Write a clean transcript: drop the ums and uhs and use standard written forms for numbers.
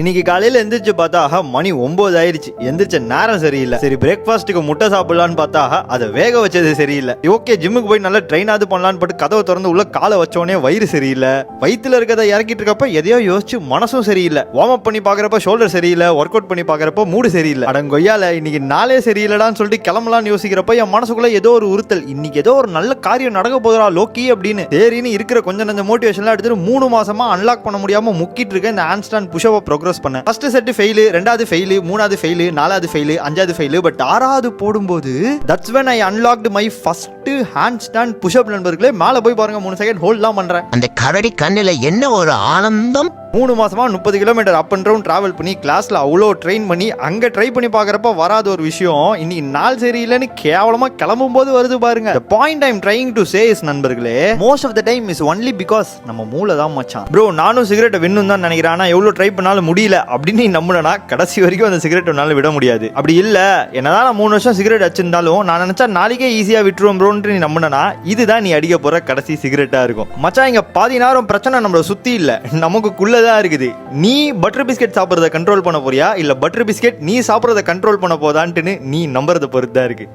இன்னைக்கு காலையில எந்திரிச்சு பார்த்தா மணி 9 ஆயிடுச்சு. எந்திரிச்ச நேரம் சரியில்லை. சரி பிரேக்ஃபாஸ்ட்டுக்கு முட்டை சாப்பிடலான்னு பார்த்தா அதை வேக வச்சது சரியில்லை. ஓகே ஜிம்முக்கு போய் நல்லா ட்ரெயினாவது பண்ணலான்னு பட்டு கதவை திறந்து உள்ள காலை வச்சோடனே வயிறு சரியில்லை. வயிற்றுல இருக்கிறத இறக்கிட்டு இருக்கப்ப எதையோ யோசிச்சு மனசும் சரியில்லை. வார்ம் அப் பண்ணி பாக்குறப்ப ஷோல்டர் சரியில்லை. ஒர்க் அவுட் பண்ணி பாக்குறப்ப மூடு சரியில்லை. அடங்கொய்யால இன்னைக்கு நாளே சரியில்லடான்னு சொல்லிட்டு கிளம்பலான்னு யோசிக்கிறப்ப என் மனசுக்குள்ள ஏதோ ஒரு உறுத்தல், இன்னைக்கு ஏதோ ஒரு நல்ல காரியம் நடக்க போதுரா லோக்கி அப்படின்னு. சரின்னு இருக்கிற கொஞ்சம் நஞ்ச மோட்டிவேஷன்லாம் எடுத்துட்டு 3 மாசமா அன்லாக் பண்ண முடியாம முக்கிட்டு இருக்க இந்த ஹேண்ட்ஸ்டாண்ட் புஷ்அப் ப்ரோக்ரஸ் பண்ணேன். ஃபர்ஸ்ட் செட் ஃபெயில், ரெண்டாவது ஃபெயில், மூணாவது ஃபெயில், நாலாவது ஃபெயில், அஞ்சாவது ஃபெயில். பட் 6வது போடும்போது that's when I unlocked my first handstand push-up நண்பர்களே. மேல போய் பாருங்க 3 செகண்ட் ஹோல்ட்லாம் பண்றேன். அந்த கரடி கண்ணுல என்ன ஒரு ஆனந்தம். 3 மாசமா 30 kilometre up and down travel பண்ணி கிளாஸ்ல அவ்வளோ ட்ரெயின் பண்ணி அங்க ட்ரை பண்ணி பாக்குறப்ப வராத ஒரு விஷயம் இன்னைக்கு நாள் சரியில்லைன்னு கேவலமா கிளம்பும் போது வருது பாருங்க. The point I'm trying to say is நண்பர்களே, most of the time is only because நம்ம மூளை தான் மச்சான். ப்ரோ நானும் சிகரெட்டை விண்ணும் தான் நினைக்கிறேன், ஆனா எவ்வளவு ட்ரை பண்ணாலும் முடியல அப்படின்னு நீ நம்பினா கடைசி வரைக்கும் அந்த சிகரெட் உன்னால விட முடியாது. அப்படி இல்ல என்னதான் நான் 3 வருஷம் சிகரெட் வச்சிருந்தாலும் நான் நினைச்சா நாளைக்கே ஈஸியா விட்டுருவோம் ப்ரோன்னு நீ நம்பினா இதுதான் நீ அடிக்க போற கடைசி சிகரெட்டா இருக்கும். மச்சான் இங்க பாதி நேரம் பிரச்சனை நம்மள சுத்தி இல்ல, நமக்குள்ள இருக்குது. நீ பட்டர் பிஸ்கெட் சாப்பிட்றத கண்ட்ரோல் பண்ண போறியா இல்ல பட்டர் பிஸ்கெட் நீ சாப்பிட்றத கண்ட்ரோல் பண்ண போதான்ட்டு நீ நம்புறத பொறுத்து தான் இருக்கு.